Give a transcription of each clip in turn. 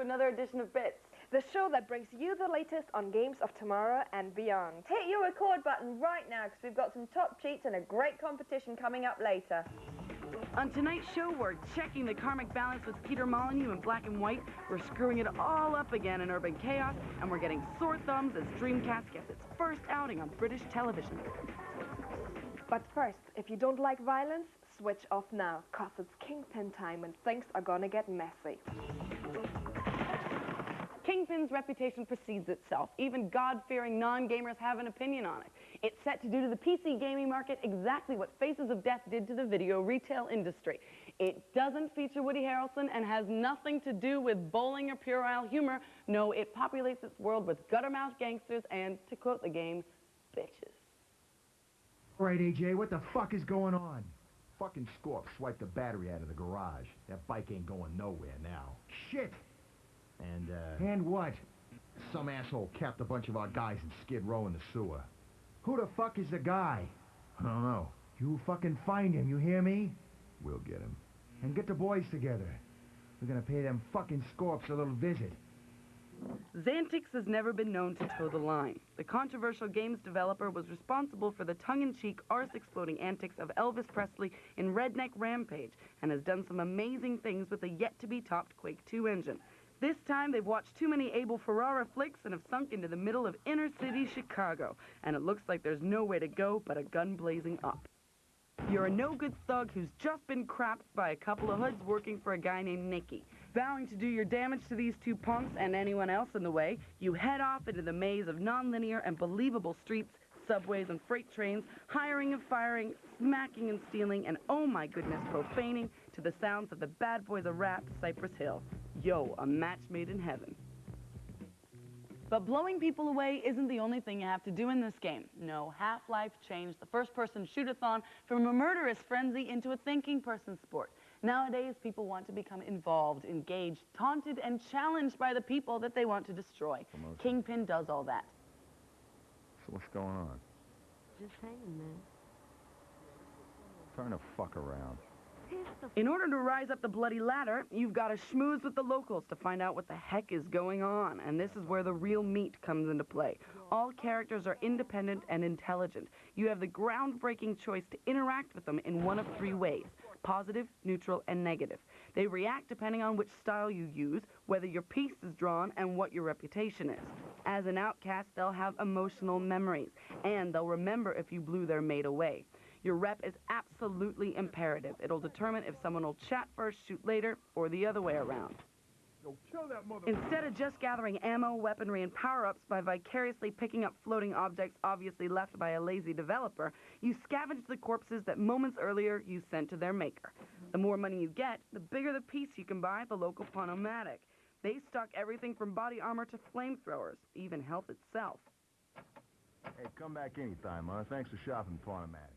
another edition of Bits, the show that brings you the latest on games of tomorrow and beyond. Hit your record button right now because we've got some top cheats and a great competition coming up later. On tonight's show, we're checking the karmic balance with Peter Molyneux in Black and White. We're screwing it all up again in Urban Chaos, and we're getting sore thumbs as Dreamcast gets its first outing on British television. But first, if you don't like violence, switch off now, cause it's Kingpin time and things are gonna get messy. Kingpin's reputation precedes itself. Even God-fearing non-gamers have an opinion on it. It's set to do to the PC gaming market exactly what Faces of Death did to the video retail industry. It doesn't feature Woody Harrelson and has nothing to do with bowling or puerile humor. No, it populates its world with gutter-mouthed gangsters and, to quote the game, bitches. All right, AJ, what the fuck is going on? Fucking Scorp swiped the battery out of the garage. That bike ain't going nowhere now. Shit! And what? Some asshole capped a bunch of our guys in Skid Row in the sewer. Who the fuck is the guy? I don't know. You fucking find him, you hear me? We'll get him. And get the boys together. We're gonna pay them fucking Scorps a little visit. Xantix has never been known to toe the line. The controversial games developer was responsible for the tongue-in-cheek, arse-exploding antics of Elvis Presley in Redneck Rampage and has done some amazing things with the yet-to-be-topped Quake 2 engine. This time, they've watched too many Abel Ferrara flicks and have sunk into the middle of inner-city Chicago, and it looks like there's no way to go but a gun blazing up. You're a no-good thug who's just been crapped by a couple of hoods working for a guy named Nicky. Vowing to do your damage to these two punks and anyone else in the way, you head off into the maze of non-linear and believable streets, subways and freight trains, hiring and firing, smacking and stealing, and oh my goodness, profaning to the sounds of the bad boys of rap, Cypress Hill. Yo, a match made in heaven. But blowing people away isn't the only thing you have to do in this game. No, Half-Life changed the first-person shoot-a-thon from a murderous frenzy into a thinking person sport. Nowadays, people want to become involved, engaged, taunted, and challenged by the people that they want to destroy. Kingpin does all that. So what's going on? Just hanging there. Turn the fuck around. In order to rise up the bloody ladder, you've got to schmooze with the locals to find out what the heck is going on, and this is where the real meat comes into play. All characters are independent and intelligent. You have the groundbreaking choice to interact with them in one of three ways: positive, neutral, and negative. They react depending on which style you use, whether your piece is drawn, and what your reputation is. As an outcast, they'll have emotional memories, and they'll remember if you blew their mate away. Your rep is absolutely imperative. It'll determine if someone will chat first, shoot later, or the other way around. Yo, kill that mother. Instead of just gathering ammo, weaponry, and power-ups by vicariously picking up floating objects obviously left by a lazy developer, you scavenge the corpses that moments earlier you sent to their maker. The more money you get, the bigger the piece you can buy at the local Pawnomatic. They stock everything from body armor to flamethrowers, even health itself. Hey, come back anytime, huh? Thanks for shopping Pawnomatic.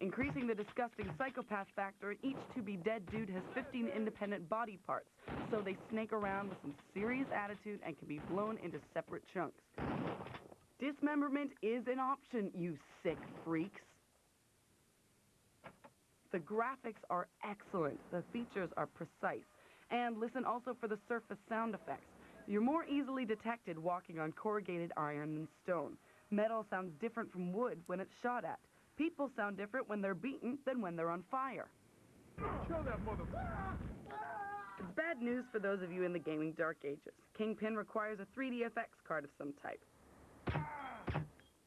Increasing the disgusting psychopath factor, each to-be-dead dude has 15 independent body parts, so they snake around with some serious attitude and can be blown into separate chunks. Dismemberment is an option, you sick freaks. The graphics are excellent, the features are precise, and listen also for the surface sound effects. You're more easily detected walking on corrugated iron than stone. Metal sounds different from wood when it's shot at. People sound different when they're beaten than when they're on fire. Kill that mother. It's bad news for those of you in the gaming dark ages. Kingpin requires a 3DFX card of some type.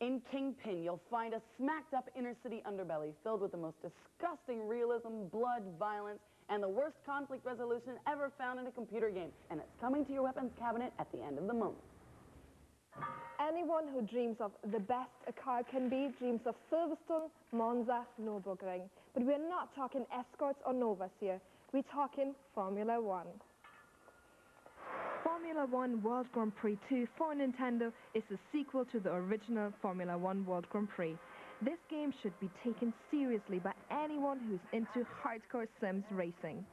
In Kingpin, you'll find a smacked-up inner-city underbelly filled with the most disgusting realism, blood, violence, and the worst conflict resolution ever found in a computer game. And it's coming to your weapons cabinet at the end of the month. Anyone who dreams of the best a car can be dreams of Silverstone, Monza, Nürburgring. But we're not talking escorts or Novas here. We're talking Formula One. Formula One World Grand Prix 2 for Nintendo is a sequel to the original Formula One World Grand Prix. This game should be taken seriously by anyone who's into hardcore Sims racing.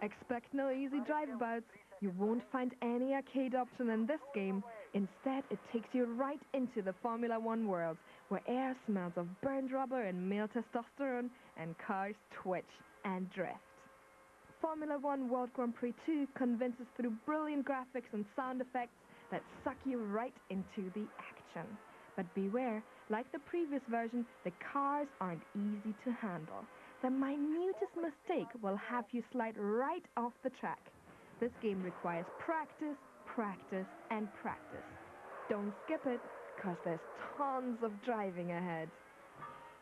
Expect no easy drive-abouts. You won't find any arcade option in this game. Instead, it takes you right into the Formula One world, where air smells of burned rubber and male testosterone, and cars twitch and drift. Formula One World Grand Prix 2 convinces through brilliant graphics and sound effects that suck you right into the action. But beware, like the previous version, the cars aren't easy to handle. The minutest mistake will have you slide right off the track. This game requires practice, practice, and practice. Don't skip it, because there's tons of driving ahead.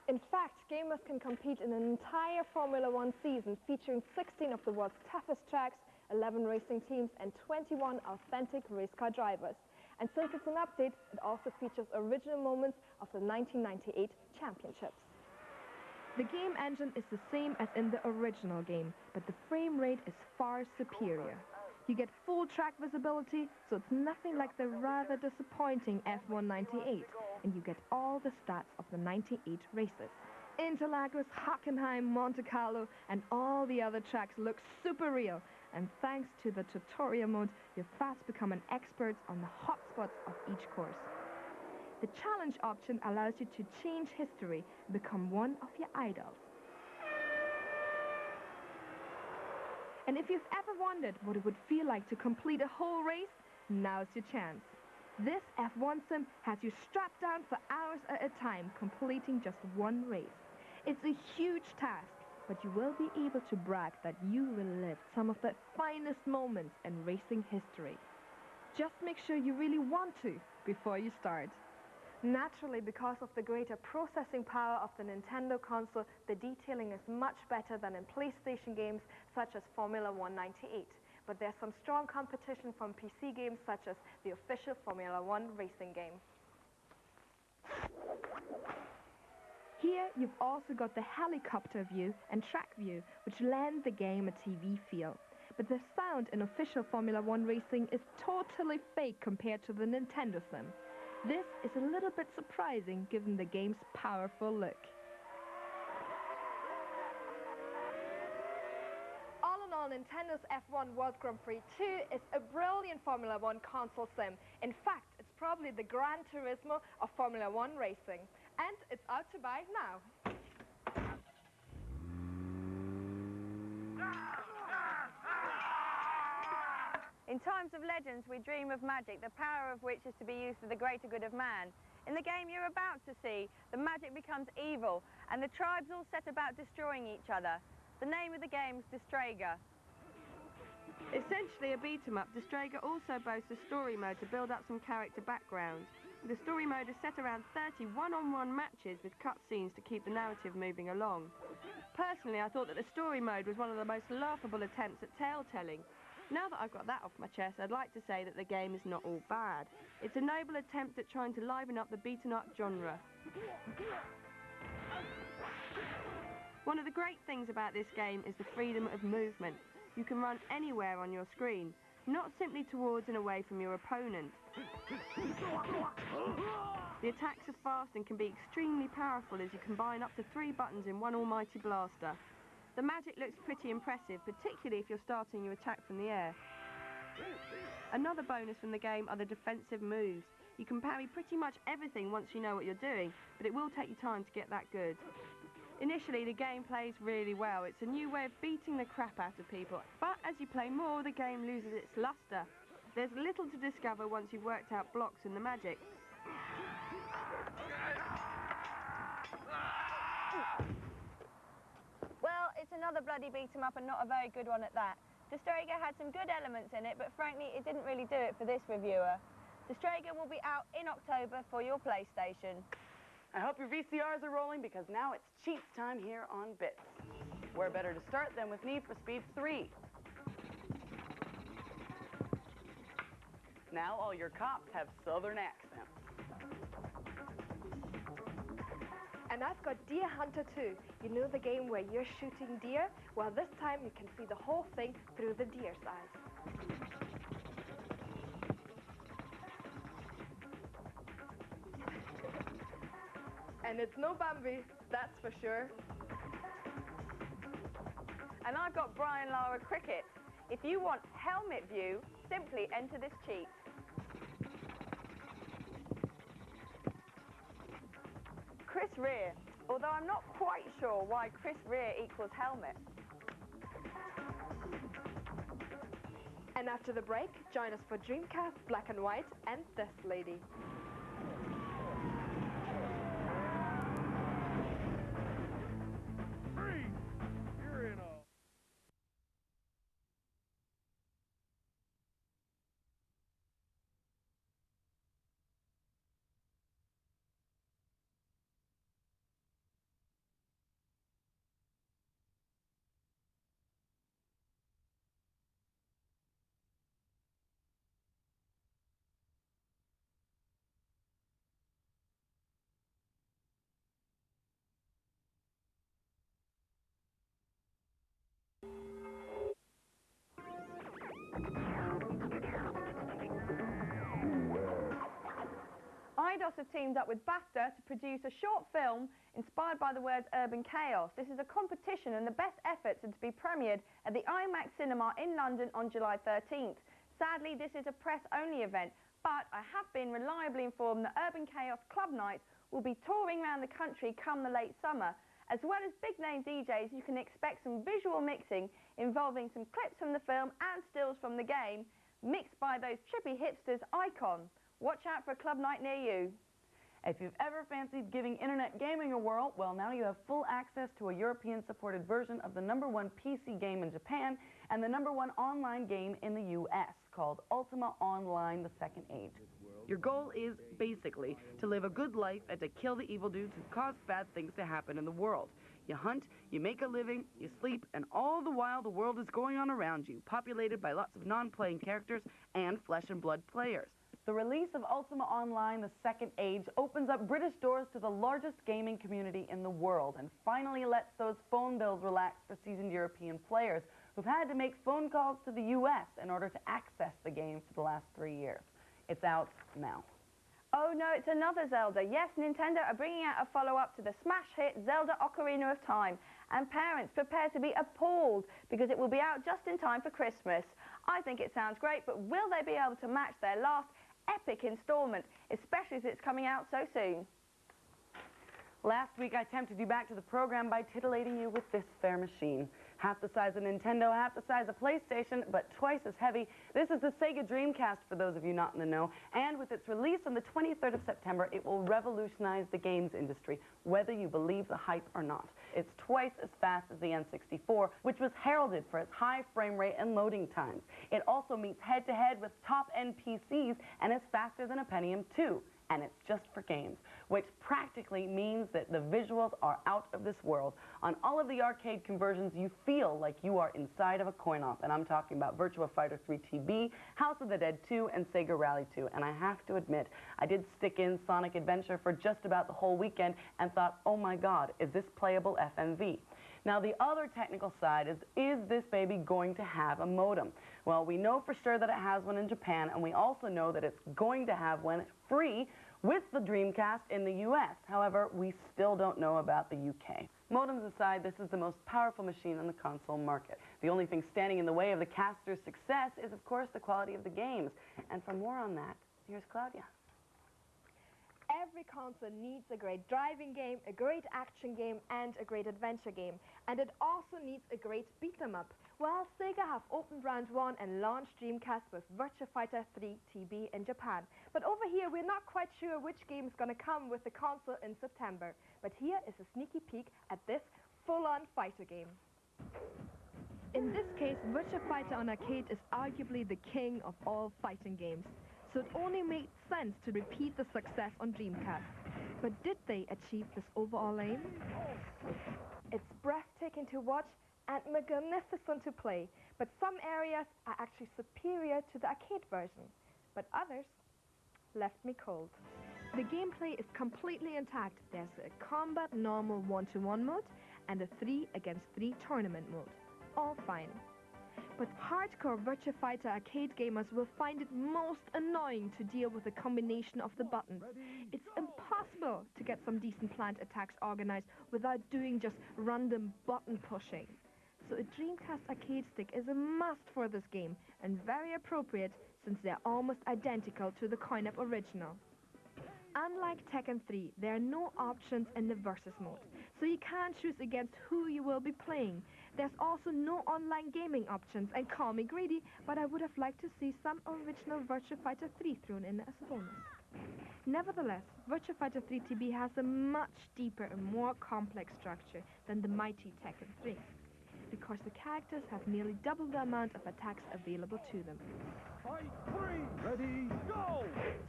In fact, gamers can compete in an entire Formula One season featuring 16 of the world's toughest tracks, 11 racing teams, and 21 authentic race car drivers. And since it's an update, it also features original moments of the 1998 championships. The game engine is the same as in the original game, but the frame rate is far superior. You get full track visibility, so it's nothing like the rather disappointing F1 98, and you get all the stats of the 98 races. Interlagos, Hockenheim, Monte Carlo, and all the other tracks look super real, and thanks to the tutorial mode, you'll fast become an expert on the hotspots of each course. The challenge option allows you to change history and become one of your idols. And if you've ever wondered what it would feel like to complete a whole race, now's your chance. This F1 sim has you strapped down for hours at a time, completing just one race. It's a huge task, but you will be able to brag that you relived some of the finest moments in racing history. Just make sure you really want to before you start. Naturally, because of the greater processing power of the Nintendo console, the detailing is much better than in PlayStation games such as Formula One 98. But there's some strong competition from PC games such as the official Formula One racing game. Here, you've also got the helicopter view and track view, which lend the game a TV feel. But the sound in official Formula One racing is totally fake compared to the Nintendo sim. This is a little bit surprising given the game's powerful look. All in all, Nintendo's F1 World Grand Prix 2 is a brilliant Formula One console sim. In fact, it's probably the Gran Turismo of Formula One racing. And it's out to buy now. In times of legends, we dream of magic, the power of which is to be used for the greater good of man. In the game you're about to see, the magic becomes evil, and the tribes all set about destroying each other. The name of the game is Destrager. Essentially a beat-em-up, Destrager also boasts a story mode to build up some character background. The story mode is set around 30 one-on-one matches with cutscenes to keep the narrative moving along. Personally, I thought that the story mode was one of the most laughable attempts at tale-telling. Now that I've got that off my chest, I'd like to say that the game is not all bad. It's a noble attempt at trying to liven up the beaten-up genre. One of the great things about this game is the freedom of movement. You can run anywhere on your screen, not simply towards and away from your opponent. The attacks are fast and can be extremely powerful as you combine up to 3 buttons in one almighty blaster. The magic looks pretty impressive, particularly if you're starting your attack from the air. Another bonus from the game are the defensive moves. You can parry pretty much everything once you know what you're doing, but it will take you time to get that good. Initially, the game plays really well. It's a new way of beating the crap out of people, but as you play more, the game loses its luster. There's little to discover once you've worked out blocks and the magic. Well, it's another bloody beat-em-up and not a very good one at that. Destrager had some good elements in it, but frankly, it didn't really do it for this reviewer. Destrager will be out in October for your PlayStation. I hope your VCRs are rolling because now it's cheats time here on Bits. Where better to start than with Need for Speed 3. Now all your cops have southern accents. And I've got Deer Hunter 2. You know the game where you're shooting deer? Well, this time you can see the whole thing through the deer's eyes. And it's no Bambi, that's for sure. And I've got Brian Lara Cricket. If you want helmet view, simply enter this cheat. Chris Rea, although I'm not quite sure why Chris Rea equals helmet. And after the break, join us for Dreamcast, Black and White, and This Lady. Eidos have teamed up with BAFTA to produce a short film inspired by the words urban chaos. This is a competition and the best efforts are to be premiered at the IMAX Cinema in London on July 13th. Sadly, this is a press-only event, but I have been reliably informed that Urban Chaos Club Nights will be touring around the country come the late summer. As well as big-name DJs, you can expect some visual mixing involving some clips from the film and stills from the game, mixed by those trippy hipsters Icon. Watch out for a club night near you. If you've ever fancied giving internet gaming a whirl, well, now you have full access to a European-supported version of the #1 PC game in Japan and the #1 online game in the US, called Ultima Online: The Second Age. Your goal is, basically, to live a good life and to kill the evil dudes who cause bad things to happen in the world. You hunt, you make a living, you sleep, and all the while the world is going on around you, populated by lots of non-playing characters and flesh-and-blood players. The release of Ultima Online: The Second Age opens up British doors to the largest gaming community in the world and finally lets those phone bills relax for seasoned European players who've had to make phone calls to the US in order to access the game for the last 3 years. It's out now. Oh no, it's another Zelda. Yes, Nintendo are bringing out a follow-up to the smash hit Zelda Ocarina of Time. And parents, prepare to be appalled because it will be out just in time for Christmas. I think it sounds great, but will they be able to match their last epic installment, especially as it's coming out so soon? Last week I tempted you back to the program by titillating you with this fair machine. Half the size of Nintendo, half the size of PlayStation, but twice as heavy. This is the Sega Dreamcast, for those of you not in the know, and with its release on the 23rd of September, it will revolutionize the games industry, whether you believe the hype or not. It's twice as fast as the N64, which was heralded for its high frame rate and loading times. It also meets head-to-head with top-end PCs, and is faster than a Pentium 2. And it's just for games, which practically means that the visuals are out of this world. On all of the arcade conversions, you feel like you are inside of a coin-op, and I'm talking about Virtua Fighter 3 TB, House of the Dead 2, and Sega Rally 2. And I have to admit, I did stick in Sonic Adventure for just about the whole weekend and thought, oh my God, is this playable FMV? Now, the other technical side is this baby going to have a modem? Well, we know for sure that it has one in Japan, and we also know that it's going to have one free with the Dreamcast in the US. However, we still don't know about the UK. Modems aside, this is the most powerful machine on the console market. The only thing standing in the way of the caster's success is, of course, the quality of the games. And for more on that, here's Claudia. Every console needs a great driving game, a great action game, and a great adventure game. And it also needs a great beat-em-up. Well, Sega have opened round 1 and launched Dreamcast with Virtua Fighter 3 TB in Japan. But over here, we're not quite sure which game is going to come with the console in September. But here is a sneaky peek at this full-on fighter game. In this case, Virtua Fighter on arcade is arguably the king of all fighting games. So it only made sense to repeat the success on Dreamcast. But did they achieve this overall aim? It's breathtaking to watch and magnificent to play, but some areas are actually superior to the arcade version, but others left me cold. The gameplay is completely intact. There's a combat normal 1-to-1 mode and a 3-against-3 tournament mode. All fine. But hardcore Virtua Fighter arcade gamers will find it most annoying to deal with the combination of the buttons. It's impossible to get some decent planned attacks organized without doing just random button pushing. So a Dreamcast arcade stick is a must for this game, and very appropriate since they're almost identical to the coin-op original. Unlike Tekken 3, there are no options in the versus mode, so you can't choose against who you will be playing. There's also no online gaming options, and call me greedy, but I would have liked to see some original Virtua Fighter 3 thrown in as a bonus. Nevertheless, Virtua Fighter 3 TB has a much deeper and more complex structure than the mighty Tekken 3, because the characters have nearly double the amount of attacks available to them. Fight 3, ready, go!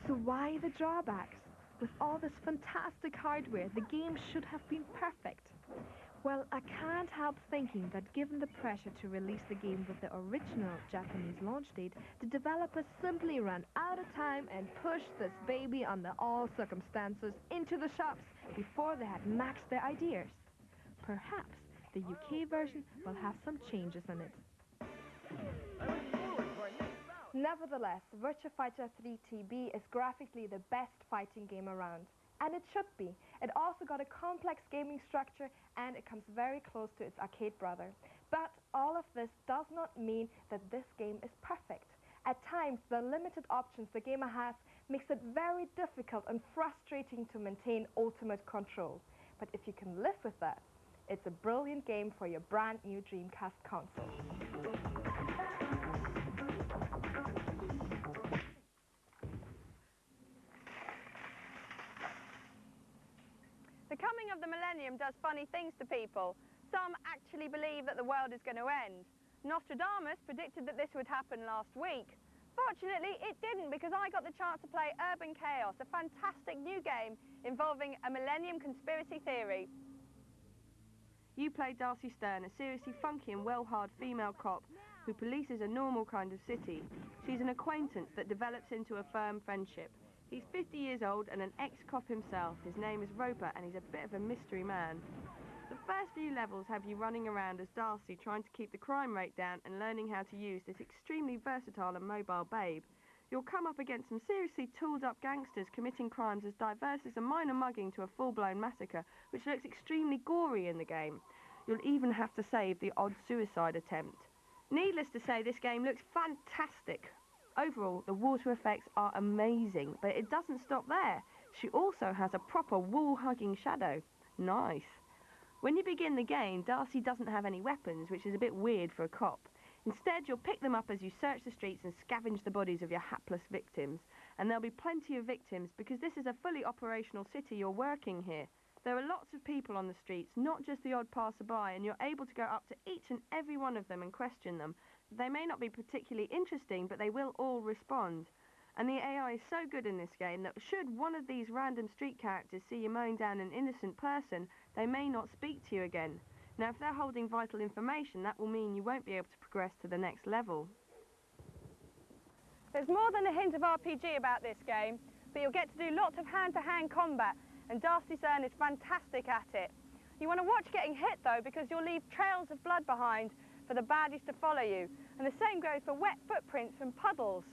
So why the drawbacks? With all this fantastic hardware, the game should have been perfect. Well, I can't help thinking that given the pressure to release the game with the original Japanese launch date, the developers simply ran out of time and pushed this baby under all circumstances into the shops before they had maxed their ideas. Perhaps the UK version will have some changes in it. Nevertheless, Virtua Fighter 3 TB is graphically the best fighting game around. And it should be. It also got a complex gaming structure and it comes very close to its arcade brother. But all of this does not mean that this game is perfect. At times, the limited options the gamer has makes it very difficult and frustrating to maintain ultimate control. But if you can live with that, it's a brilliant game for your brand new Dreamcast console. The coming of the millennium does funny things to people. Some actually believe that the world is going to end. Nostradamus predicted that this would happen last week. Fortunately, it didn't, because I got the chance to play Urban Chaos, a fantastic new game involving a millennium conspiracy theory. You play Darcy Stern, a seriously funky and well-hard female cop who polices a normal kind of city. She's an acquaintance that develops into a firm friendship. He's 50 years old and an ex-cop himself. His name is Roper and he's a bit of a mystery man. The first few levels have you running around as Darcy trying to keep the crime rate down and learning how to use this extremely versatile and mobile babe. You'll come up against some seriously tooled up gangsters committing crimes as diverse as a minor mugging to a full-blown massacre, which looks extremely gory in the game. You'll even have to save the odd suicide attempt. Needless to say, this game looks fantastic. Overall, the water effects are amazing, but it doesn't stop there. She also has a proper wall-hugging shadow. Nice. When you begin the game, Darcy doesn't have any weapons, which is a bit weird for a cop. Instead, you'll pick them up as you search the streets and scavenge the bodies of your hapless victims. And there'll be plenty of victims, because this is a fully operational city you're working here. There are lots of people on the streets, not just the odd passerby, and you're able to go up to each and every one of them and question them. They may not be particularly interesting, but they will all respond. And the AI is so good in this game that should one of these random street characters see you mowing down an innocent person, they may not speak to you again. Now, if they're holding vital information, that will mean you won't be able to progress to the next level. There's more than a hint of RPG about this game, but you'll get to do lots of hand-to-hand combat, and Darcy Stern is fantastic at it. You want to watch getting hit, though, because you'll leave trails of blood behind for the baddies to follow you, and the same goes for wet footprints from puddles.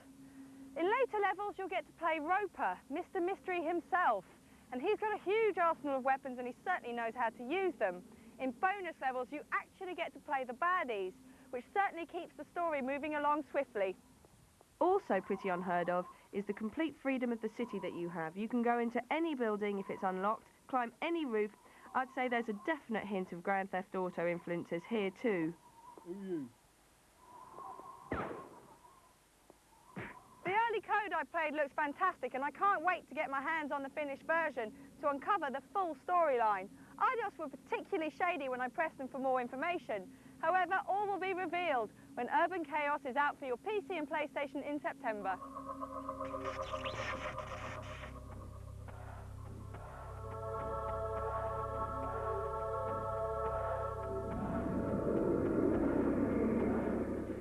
In later levels, you'll get to play Roper, Mr. Mystery himself, and he's got a huge arsenal of weapons and he certainly knows how to use them. In bonus levels, you actually get to play the baddies, which certainly keeps the story moving along swiftly. Also pretty unheard of is the complete freedom of the city that you have. You can go into any building if it's unlocked, climb any roof. I'd say there's a definite hint of Grand Theft Auto influences here too. The early code I played looks fantastic, and I can't wait to get my hands on the finished version to uncover the full storyline. IDOS were particularly shady when I pressed them for more information. However, all will be revealed when Urban Chaos is out for your PC and PlayStation in September.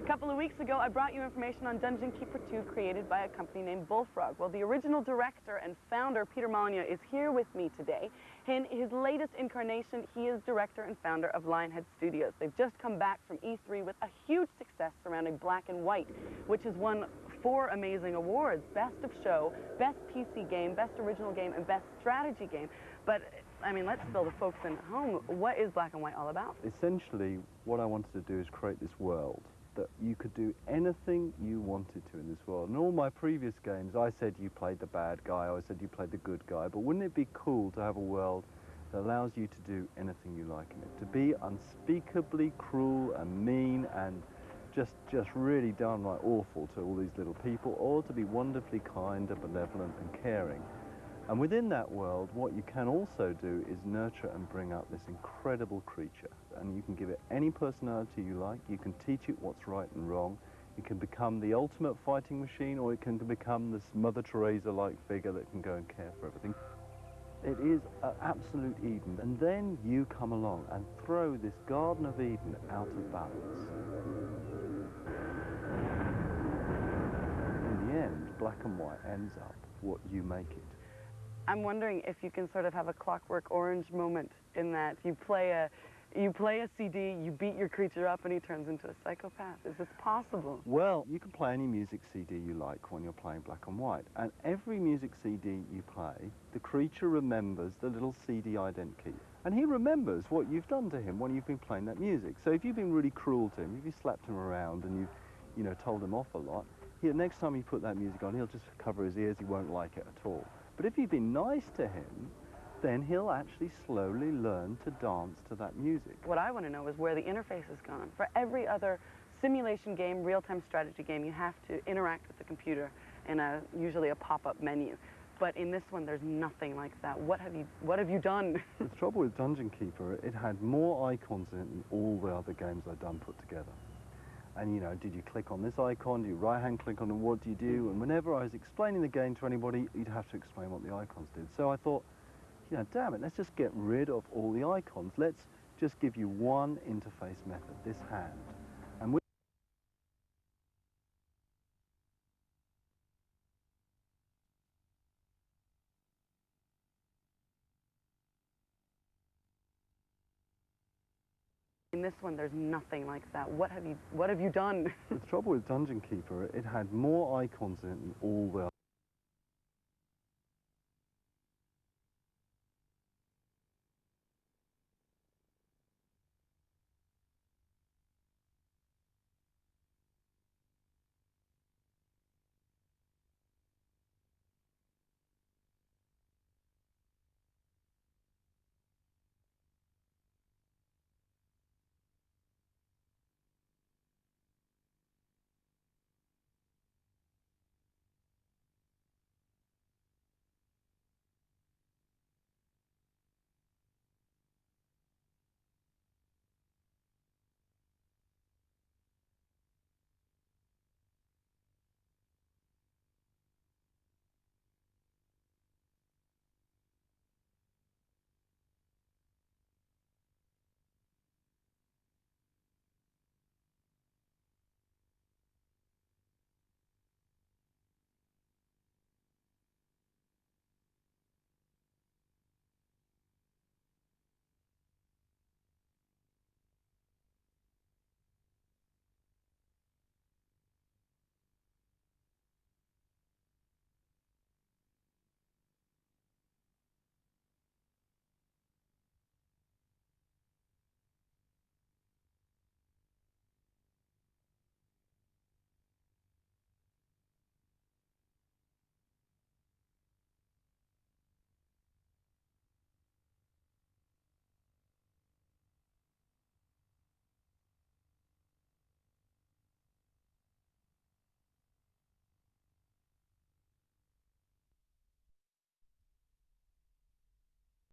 A couple of weeks ago, I brought you information on Dungeon Keeper 2, created by a company named Bullfrog. Well, the original director and founder, Peter Molyneux, is here with me today. In his latest incarnation, he is director and founder of Lionhead Studios. They've just come back from E3 with a huge success surrounding Black and White, which has won 4 amazing awards: Best of Show, Best PC Game, Best Original Game, and Best Strategy Game. But, I mean, let's fill the folks in home. What is Black and White all about? Essentially, what I wanted to do is create this world that you could do anything you wanted to in this world. In all my previous games, I said you played the bad guy, I said you played the good guy, but wouldn't it be cool to have a world that allows you to do anything you like in it. To be unspeakably cruel and mean and just really downright awful to all these little people, or to be wonderfully kind and benevolent and caring. And within that world, what you can also do is nurture and bring up this incredible creature. And you can give it any personality you like. You can teach it what's right and wrong. It can become the ultimate fighting machine, or it can become this Mother Teresa-like figure that can go and care for everything. It is an absolute Eden. And then you come along and throw this Garden of Eden out of balance. In the end, black and white ends up what you make it. I'm wondering if you can sort of have a Clockwork Orange moment in that you play a CD, you beat your creature up, and he turns into a psychopath. Is this possible? Well, you can play any music CD you like when you're playing black and white. And every music CD you play, the creature remembers the little CD ident key. And he remembers what you've done to him when you've been playing that music. So if you've been really cruel to him, if you slapped him around and you've, you know, told him off a lot, next time you put that music on, he'll just cover his ears, he won't like it at all. But if you've been nice to him, then he'll actually slowly learn to dance to that music. What I want to know is where the interface has gone. For every other simulation game, real-time strategy game, you have to interact with the computer in usually a pop-up menu. But in this one, there's nothing like that. What have you done? The trouble with Dungeon Keeper, it had more icons in it than all the other games I've done put together. And, you know, did you click on this icon? Do you right-hand click on it? What do you do? And whenever I was explaining the game to anybody, you'd have to explain what the icons did. So I thought, you know, damn it, let's just get rid of all the icons. Let's just give you one interface method, this hand. And In this one, there's nothing like that. What have you done? the trouble with Dungeon Keeper, it had more icons in it than all the